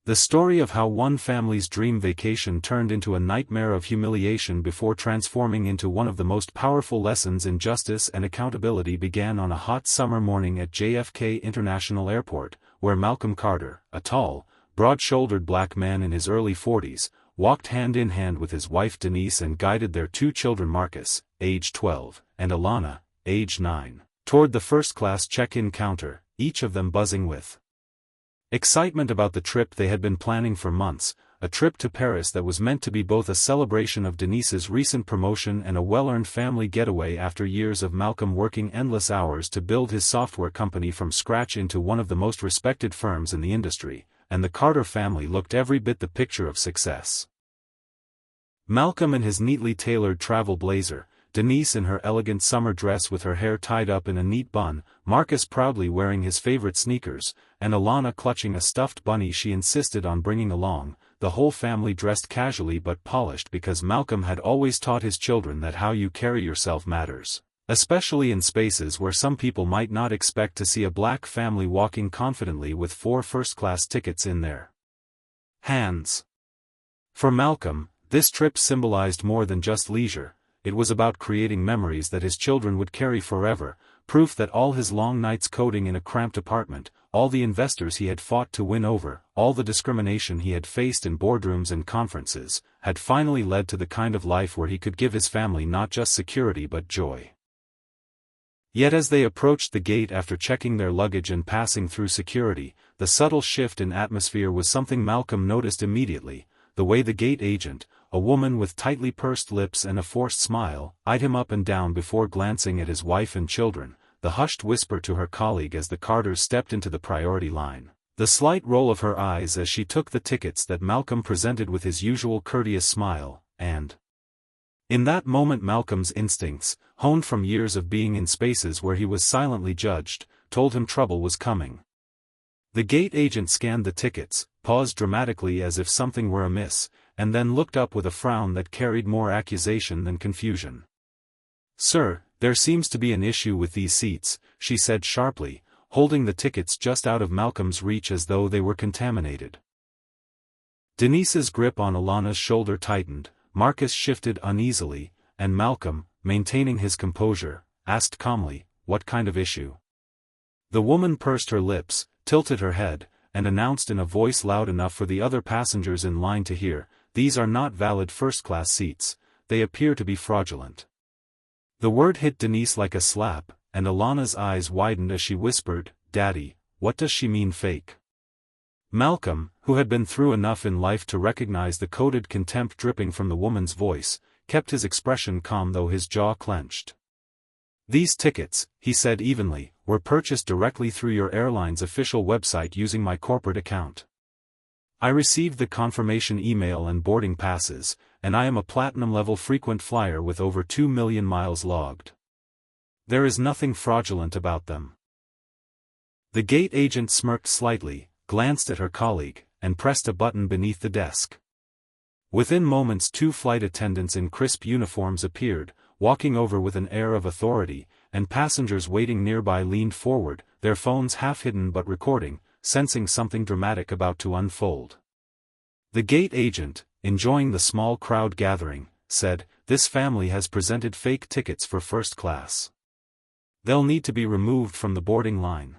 The story of how one family's dream vacation turned into a nightmare of humiliation before transforming into one of the most powerful lessons in justice and accountability began on a hot summer morning at JFK International Airport, where Malcolm Carter, a tall, broad-shouldered black man in his early 40s, walked hand in hand with his wife Denise and guided their two children Marcus, age 12, and Alana, age 9, toward the first-class check-in counter, each of them buzzing with excitement about the trip they had been planning for months, a trip to Paris that was meant to be both a celebration of Denise's recent promotion and a well-earned family getaway after years of Malcolm working endless hours to build his software company from scratch into one of the most respected firms in the industry, and the Carter family looked every bit the picture of success. Malcolm in his neatly tailored travel blazer, Denise in her elegant summer dress with her hair tied up in a neat bun, Marcus proudly wearing his favorite sneakers, and Alana clutching a stuffed bunny she insisted on bringing along, the whole family dressed casually but polished because Malcolm had always taught his children that how you carry yourself matters, especially in spaces where some people might not expect to see a black family walking confidently with 4 first-class tickets in their hands. For Malcolm, this trip symbolized more than just leisure. It was about creating memories that his children would carry forever, proof that all his long nights coding in a cramped apartment, all the investors he had fought to win over, all the discrimination he had faced in boardrooms and conferences, had finally led to the kind of life where he could give his family not just security but joy. Yet as they approached the gate after checking their luggage and passing through security, the subtle shift in atmosphere was something Malcolm noticed immediately. The way the gate agent, a woman with tightly pursed lips and a forced smile, eyed him up and down before glancing at his wife and children, the hushed whisper to her colleague as the Carters stepped into the priority line, the slight roll of her eyes as she took the tickets that Malcolm presented with his usual courteous smile, and in that moment Malcolm's instincts, honed from years of being in spaces where he was silently judged, told him trouble was coming. The gate agent scanned the tickets, paused dramatically as if something were amiss, and then looked up with a frown that carried more accusation than confusion. "Sir, there seems to be an issue with these seats," she said sharply, holding the tickets just out of Malcolm's reach as though they were contaminated. Denise's grip on Alana's shoulder tightened, Marcus shifted uneasily, and Malcolm, maintaining his composure, asked calmly, "What kind of issue?" The woman pursed her lips, tilted her head, and announced in a voice loud enough for the other passengers in line to hear, "These are not valid first-class seats, they appear to be fraudulent." The word hit Denise like a slap, and Alana's eyes widened as she whispered, "Daddy, what does she mean fake?" Malcolm, who had been through enough in life to recognize the coded contempt dripping from the woman's voice, kept his expression calm though his jaw clenched. "These tickets," he said evenly, "were purchased directly through your airline's official website using my corporate account. I received the confirmation email and boarding passes, and I am a platinum-level frequent flyer with over 2 million miles logged. There is nothing fraudulent about them." The gate agent smirked slightly, glanced at her colleague, and pressed a button beneath the desk. Within moments 2 flight attendants in crisp uniforms appeared, walking over with an air of authority, and passengers waiting nearby leaned forward, their phones half hidden but recording, sensing something dramatic about to unfold. The gate agent, enjoying the small crowd gathering, said, "This family has presented fake tickets for first class. They'll need to be removed from the boarding line."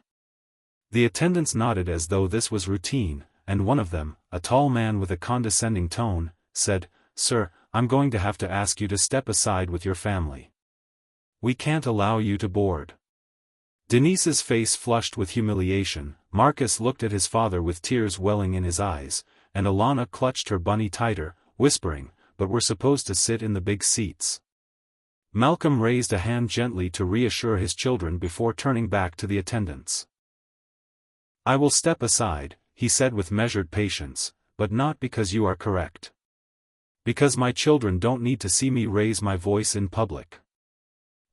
The attendants nodded as though this was routine, and one of them, a tall man with a condescending tone, said, "Sir, I'm going to have to ask you to step aside with your family. We can't allow you to board." Denise's face flushed with humiliation, Marcus looked at his father with tears welling in his eyes, and Alana clutched her bunny tighter, whispering, "But we're supposed to sit in the big seats." Malcolm raised a hand gently to reassure his children before turning back to the attendants. "I will step aside," he said with measured patience, "but not because you are correct. Because my children don't need to see me raise my voice in public.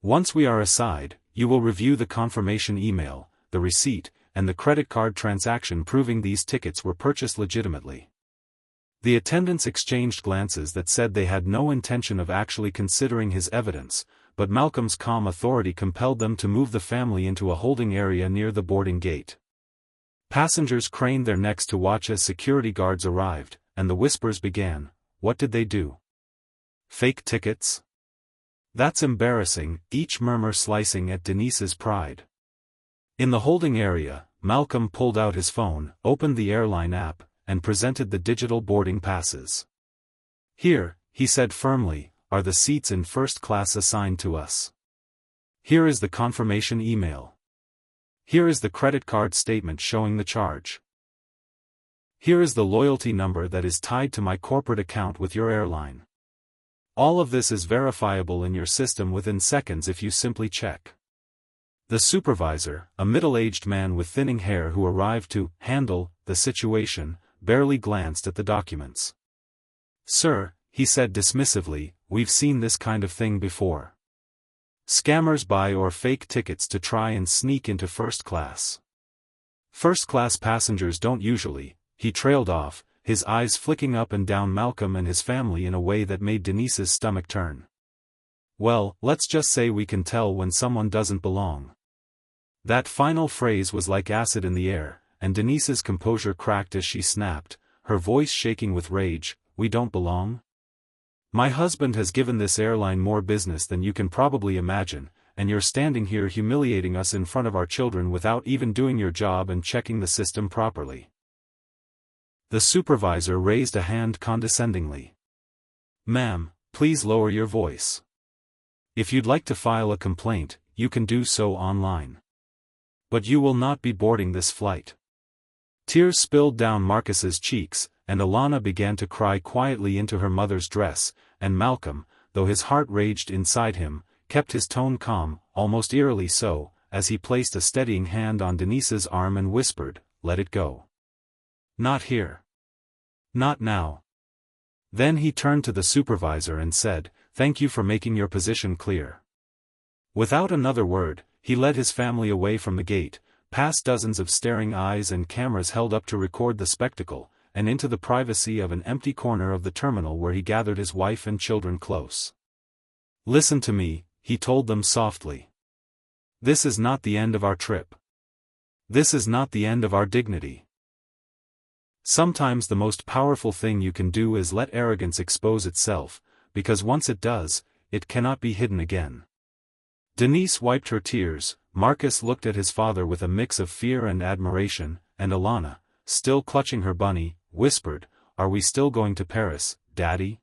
Once we are aside, you will review the confirmation email, the receipt, and the credit card transaction proving these tickets were purchased legitimately." The attendants exchanged glances that said they had no intention of actually considering his evidence, but Malcolm's calm authority compelled them to move the family into a holding area near the boarding gate. Passengers craned their necks to watch as security guards arrived, and the whispers began. What did they do? Fake tickets? That's embarrassing, each murmur slicing at Denise's pride. In the holding area, Malcolm pulled out his phone, opened the airline app, and presented the digital boarding passes. Here, he said firmly, are the seats in first class assigned to us. Here is the confirmation email. Here is the credit card statement showing the charge. Here is the loyalty number that is tied to my corporate account with your airline. All of this is verifiable in your system within seconds if you simply check. The supervisor, a middle-aged man with thinning hair who arrived to handle the situation, barely glanced at the documents. Sir, he said dismissively, we've seen this kind of thing before. Scammers buy or fake tickets to try and sneak into first class. First-class passengers don't usually, he trailed off, his eyes flicking up and down Malcolm and his family in a way that made Denise's stomach turn. Well, let's just say we can tell when someone doesn't belong. That final phrase was like acid in the air, and Denise's composure cracked as she snapped, her voice shaking with rage, we don't belong? My husband has given this airline more business than you can probably imagine, and you're standing here humiliating us in front of our children without even doing your job and checking the system properly. The supervisor raised a hand condescendingly. Ma'am, please lower your voice. If you'd like to file a complaint, you can do so online. But you will not be boarding this flight. Tears spilled down Marcus's cheeks, and Alana began to cry quietly into her mother's dress, and Malcolm, though his heart raged inside him, kept his tone calm, almost eerily so, as he placed a steadying hand on Denise's arm and whispered, let it go. Not here. Not now. Then he turned to the supervisor and said, thank you for making your position clear. Without another word, he led his family away from the gate, past dozens of staring eyes and cameras held up to record the spectacle, and into the privacy of an empty corner of the terminal where he gathered his wife and children close. Listen to me, he told them softly. This is not the end of our trip. This is not the end of our dignity. Sometimes the most powerful thing you can do is let arrogance expose itself, because once it does, it cannot be hidden again. Denise wiped her tears, Marcus looked at his father with a mix of fear and admiration, and Alana, still clutching her bunny, whispered, are we still going to Paris, Daddy?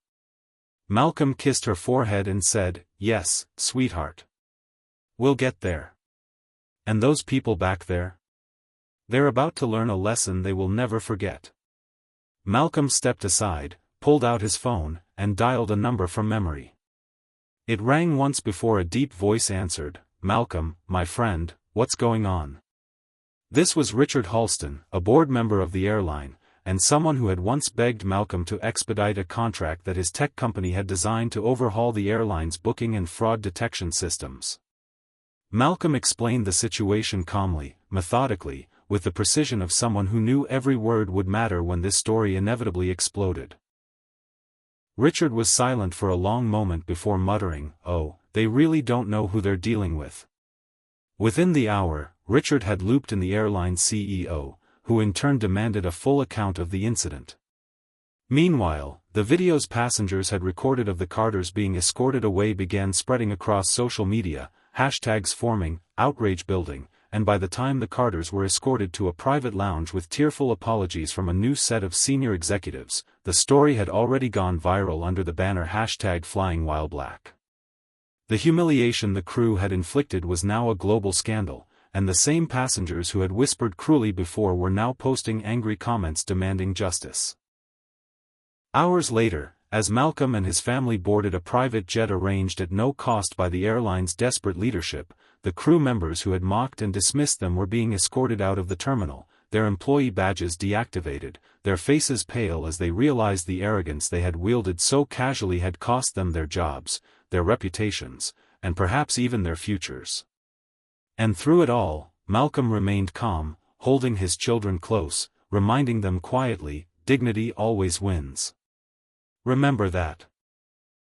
Malcolm kissed her forehead and said, yes, sweetheart. We'll get there. And those people back there? They're about to learn a lesson they will never forget. Malcolm stepped aside, pulled out his phone, and dialed a number from memory. It rang once before a deep voice answered, Malcolm, my friend, what's going on? This was Richard Halston, a board member of the airline, and someone who had once begged Malcolm to expedite a contract that his tech company had designed to overhaul the airline's booking and fraud detection systems. Malcolm explained the situation calmly, methodically, with the precision of someone who knew every word would matter when this story inevitably exploded. Richard was silent for a long moment before muttering, oh, they really don't know who they're dealing with. Within the hour, Richard had looped in the airline's CEO, who in turn demanded a full account of the incident. Meanwhile, the videos passengers had recorded of the Carters being escorted away began spreading across social media, hashtags forming, outrage building, and by the time the Carters were escorted to a private lounge with tearful apologies from a new set of senior executives, the story had already gone viral under the banner #FlyingWhileBlack. The humiliation the crew had inflicted was now a global scandal, and the same passengers who had whispered cruelly before were now posting angry comments demanding justice. Hours later, as Malcolm and his family boarded a private jet arranged at no cost by the airline's desperate leadership, the crew members who had mocked and dismissed them were being escorted out of the terminal, their employee badges deactivated, their faces pale as they realized the arrogance they had wielded so casually had cost them their jobs, their reputations, and perhaps even their futures. And through it all, Malcolm remained calm, holding his children close, reminding them quietly, dignity always wins. Remember that.